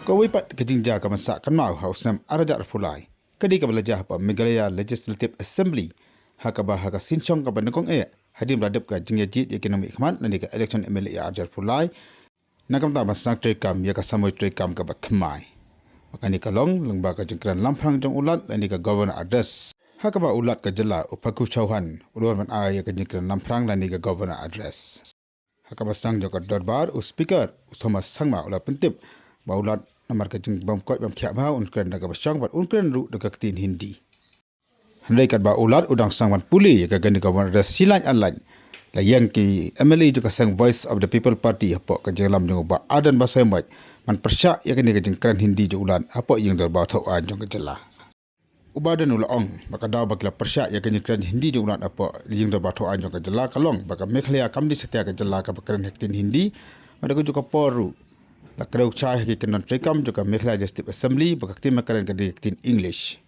Kawipat kajingja kamasa kanmau haus nam arajar pulai. Kadi kabalaja pa Meghalaya Legislative Assembly hakaba haka sinchong ka banakong hadim ladap ka jingjit economic khman nani ka election MLA arajar pulai nakamta masang trekam ya ka samoy trekam ka Thymmai. Makani kalong lengba ka jengkran lamphang jong ulat nani ka governor address hakaba ulat ka jela upaku chauhan ulwan man ya ka jengkran lamphang nani ka governor address. Hakaba sang jong ka Dorbar speaker Thomas sangma ulat pentip ba ulat namar ka jeng bam koi bam khia ba unkren daga basang bat unkren ru daga tin Hindi. Handai kat ba ulat udang sangwan puli ka gani ka wan res silan anlan la yang ki MLA juga sang voice of the people party apo ka jelam jong ba adan ba sembat man Pyrshah ya kani ka jeng kran Hindi jo ulat apo yang dar ba thau an jong ka jela. Ubadan ulaong baka daw bakla Pyrshah ya kani kran Hindi jo ulat apo yang dar ba thau an jong ka jela kalong baka Meghalaya kamdi setia ka jela ka kran hektin Hindi madago juga poru la kerau chai haki kenon trekam juga Meghalaya Legislative Assembly bakaktin makaran kadiktin English.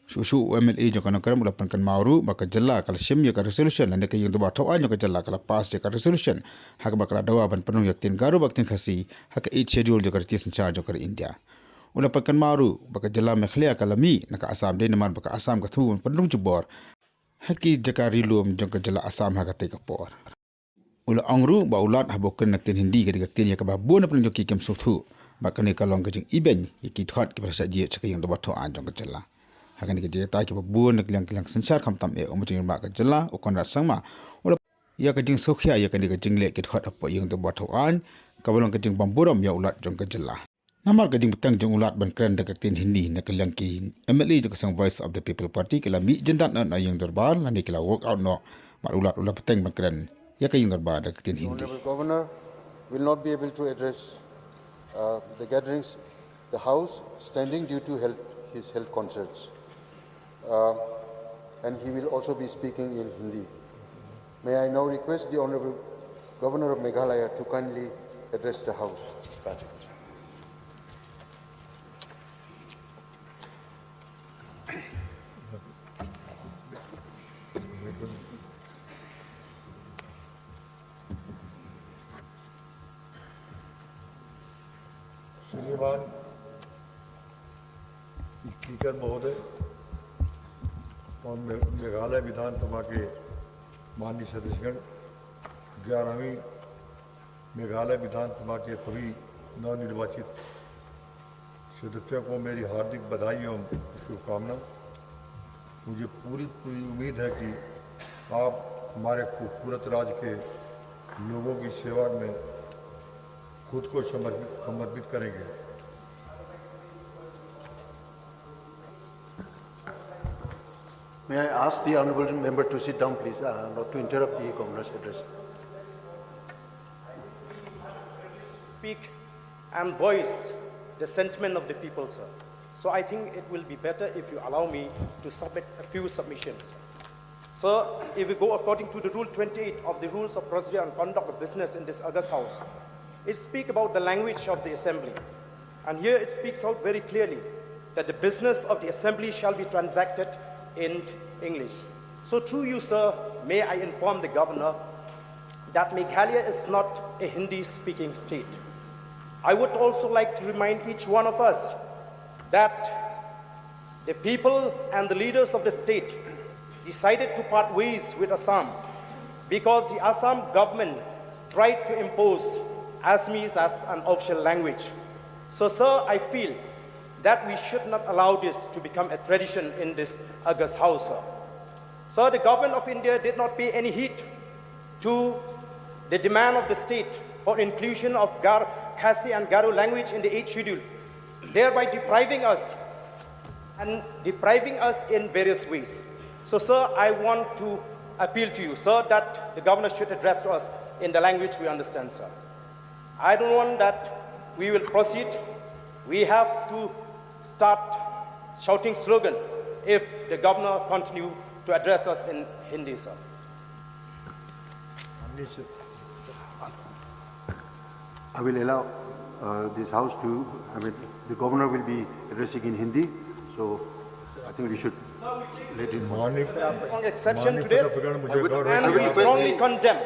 Susu MLA juga nakaram ulapan kan mauru baka jela kala shim ya ka resolution anda ka yung doba thawan ka jela kala pass ya ka resolution hak bakala dawa ban penung yaktin garu baktin khasi hak 8 schedule juga tis charge juga India. Ulapan kan mauru baka jela Meghalaya kala mi naka Assam de namar baka Assam ka thu penung jubor haki jaka rilum jong ka jela Assam hak te ka por. Ula angru ba ulat habokan naktin Hindi ka dikaktin ya ka ba buona pelung joki kem suthu baka ni kalong ka jing iben yaki thot ki Pyrshah ji chaka yang doba tho an jong ka jela. Hakan ni kerja tak kita buat nak liang sensar kam tam umur mak kerjala ukon rasang ma ula ya kerjing sokya ya kan kerjing lek kita hot apa yang terbuat tuan kawalan kerjing bamburam ya ulat jong kerjala namar kerjing betang jong ulat ban Kren dekat tin Hindi nak liang ki MLA juga sang voice of the people party kala mi jendat na yang Dorbar lani kala work out no mar ulat betang ban Kren ya kan yang Dorbar dekat tin Hindi. The governor will not be able to address the gatherings, the house standing due to his health concerns. And he will also be speaking in Hindi. May I now request the Honorable Governor of Meghalaya to kindly address the House. श्रीमान speaker महोदय और मेघालय विधानसभा के माननीय सदस्यगण 11वीं मेघालय विधानसभा के सभी नवनिर्वाचित सदस्यों को मेरी हार्दिक बधाई एवं शुभकामना। मुझे पूरी उम्मीद है कि आप हमारे खूबसूरत राज्य के लोगों की सेवा में खुद को समर्पित करेंगे। May I ask the honourable member to sit down, please, not to interrupt the governor's address. Speak and voice the sentiment of the people, sir. So I think it will be better if you allow me to submit a few submissions. Sir, if we go according to the Rule 28 of the Rules of Procedure and Conduct of Business in this August House, it speaks about the language of the Assembly. And here it speaks out very clearly that the business of the Assembly shall be transacted in English. So through you, sir, may I inform the Governor that Meghalaya is not a Hindi-speaking state. I would also like to remind each one of us that the people and the leaders of the state decided to part ways with Assam because the Assam government tried to impose Assamese as an official language. So, sir, I feel that we should not allow this to become a tradition in this August House, sir. Sir, the government of India did not pay any heed to the demand of the state for inclusion of Khasi and Garo language in the 8th schedule, thereby depriving us in various ways. So, sir, I want to appeal to you, sir, that the governor should address to us in the language we understand, sir. I don't want that we will proceed. We have to start shouting slogan if the governor continue to address us in Hindi, sir. I will allow this House to, the governor will be addressing in Hindi, so I think we should let him. Strong exception to this. I will strongly condemn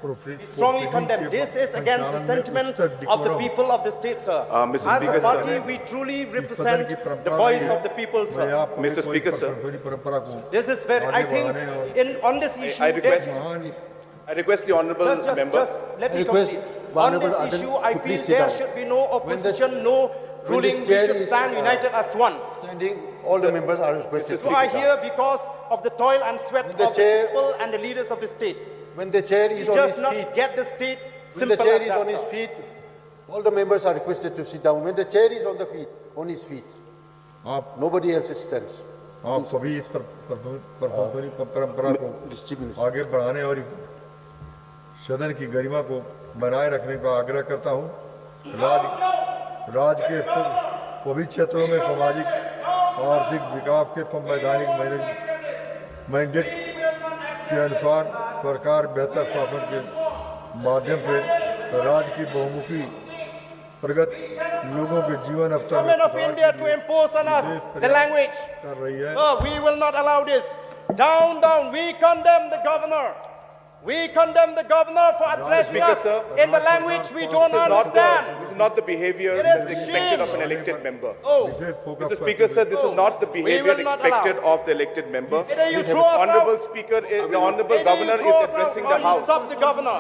We strongly condemn. This is against the sentiment of the people of the state, sir. Mr. As Speaker, a party, sir. we truly represent the voice of the people, sir. Mr. Speaker, sir. This is very, I think, on this issue, I request the honourable member. just let me complete. On this issue, I feel there should be no opposition, no ruling. We should stand united as one. Standing, all the members are requested. So I hear because of the toil and sweat of the people and the leaders of the state. When the chair is on Just his not feet, get the state when the simple chair as is that, on his sir. feet, all the members are requested to sit down. When the chair is on the feet, on his feet, आप nobody else stands. आप सभी इस परंपरा को आगे बढ़ाने और इस सदन की गरिमा को बनाए रखने का आग्रह करता हूं। राज्य के सभी क्षेत्रों में सामाजिक आर्थिक विकास के संवैधानिक मैंडेट के अनुसार सरकार बेहतर शासन के माध्यम से राज्य की बहुमुखी प्रगत लोगों के जीवन स्तर Government of India to impose on us the language. कर रही है। Oh, we will not allow this. Down, down. We condemn the governor. We condemn the governor for addressing Speaker, us sir. in the language we don't This understand. is not the behavior It that is is expected shame. of an elected member. Oh, Mr. Speaker, sir, this is not the behavior will not expected allow. of the elected member. Either you The throw us honourable out, Speaker, the honourable either governor you throw is us out addressing or the you House. stop the governor.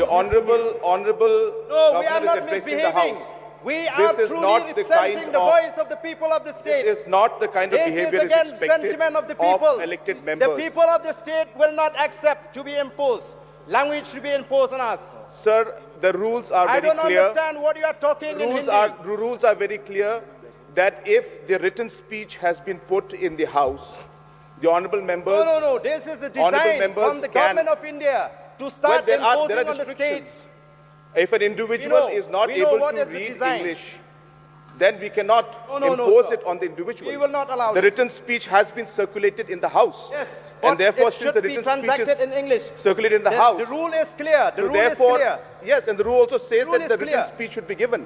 The honourable No, we are governor is not addressing the misbehaving. House. We are This is truly not the representing kind the of- voice of the people of the state. This is not the kind of This is behavior is against expected sentiment of the people. of elected members. The people of the state will not accept to be imposed. Language to be imposed on us. Sir, the rules are I very don't clear. understand what you are talking in Rules Hindi. are very clear that if the written speech has been put in the House, the honourable members. No. This is a Honourable design members from the can- government of India to start there are imposing on the restrictions. states. If an individual is not we know able what to is the read design. English, then we cannot No, impose sir. it on the individual. We will not allow The this. written speech has been circulated in the House. Yes, And but therefore, it since the should be written speech transacted is in English. circulated in the House, The rule is clear. The so rule is therefore, clear. yes, and the rule also says Rule that is the written clear. speech should be given.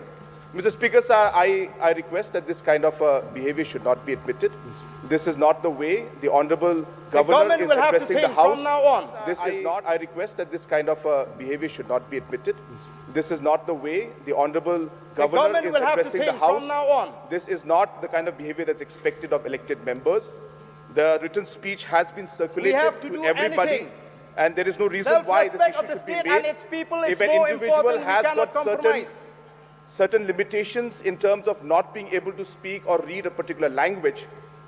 Mr. Speaker, sir, I request that this kind of behavior should not be admitted. This is not the way the honourable governor government is will have to addressing the think House. from now on. This is not. I request that this kind of behavior should not be admitted. This is not the way the honourable governor government is will have to addressing the think House. from now on. This is not the kind of behavior that's expected of elected members. The written speech has been circulated have to do everybody. anything. And there is no reason why this Self-respect issue of the should be state made. and its people is If an more individual important, we has cannot got compromise. certain limitations in terms of not being able to speak or read a particular language,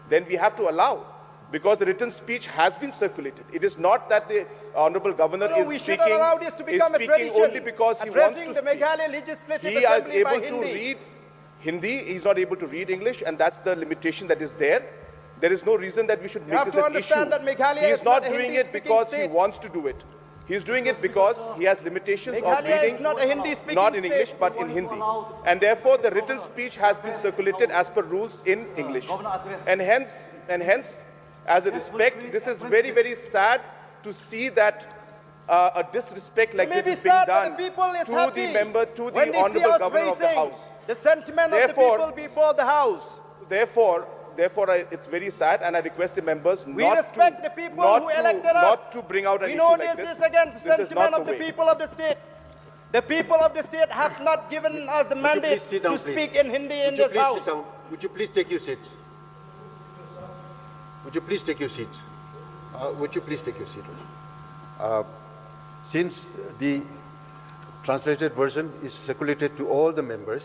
then we have to allow. Because the written speech has been circulated. It is not that the honourable governor No, is we should speaking, allow this to become a tradition. only because he wants Addressing to the speak. Meghalaya Legislative He is Assembly by able to Hindi. read Hindi, he's not able to read English, and that's the limitation that is there. There is no reason that we should make have this to an issue. understand that Meghalaya He is is not not a doing it Hindi-speaking because he state. wants to do it. He's doing it because he has limitations of Meghalaya reading, is not a Hindi-speaking not in state. English, but in Hindi. And therefore, the written speech has been circulated as per rules in English. And hence, as a respect, this is very, very sad to see that a disrespect like this Maybe is being sad, but done the people is to happy the member, to when the they see honourable us governor of the raising House. the sentiment Therefore- of the people before the House. Therefore, it's very sad, and I request the members We not respect to, the people not who to- elected us. not to bring out an We issue know like this this. is against the This is sentiment not of the way. people of the state. The people of the state have not given us the mandate please sit down, to please? speak in Hindi in Would you this please House. sit down? Would you please take your seat? Would you please take your seat? Would you please take your seat? Since the translated version is circulated to all the members,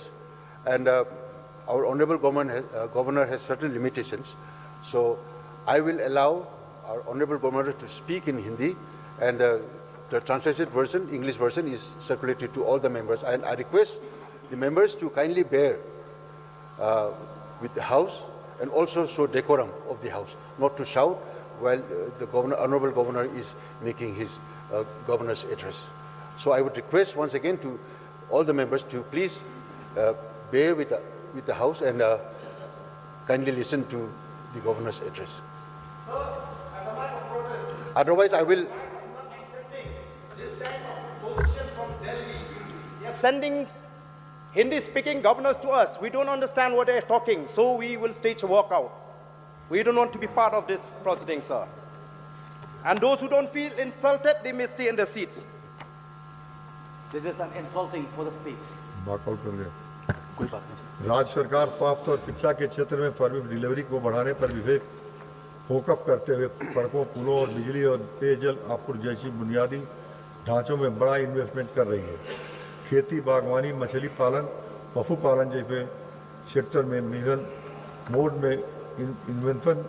and our honourable governor has certain limitations, so I will allow our honourable governor to speak in Hindi, and the translated version, English version, is circulated to all the members. And I request the members to kindly bear with the House and also show decorum of the House, not to shout while the honourable governor is making his governor's address. So I would request once again to all the members to please bear with the House and kindly listen to the governor's address. Otherwise, I will. They are sending Hindi-speaking governors to us. We don't understand what they're talking, so we will stage a walkout. We don't want to be part of this proceeding, sir. And those who don't feel insulted, they may stay in their seats. This is an insulting for the state. Walkout कर गया। कोई बात नहीं। राज्य सरकार स्वास्थ्य और शिक्षा के क्षेत्र में फर्मी डिलीवरी को बढ़ाने पर विशेष फोकस करते हुए सड़कों, पुलों और बिजली और पेयजल आपूर्ति जैसी बुनियादी ढांचों में बड़ा इन्वेस्टमेंट कर रही है। खेती, बागवानी, मछली पालन, पशुपालन जैसे सेक्टर में मिशन मोड में इन्वेंशन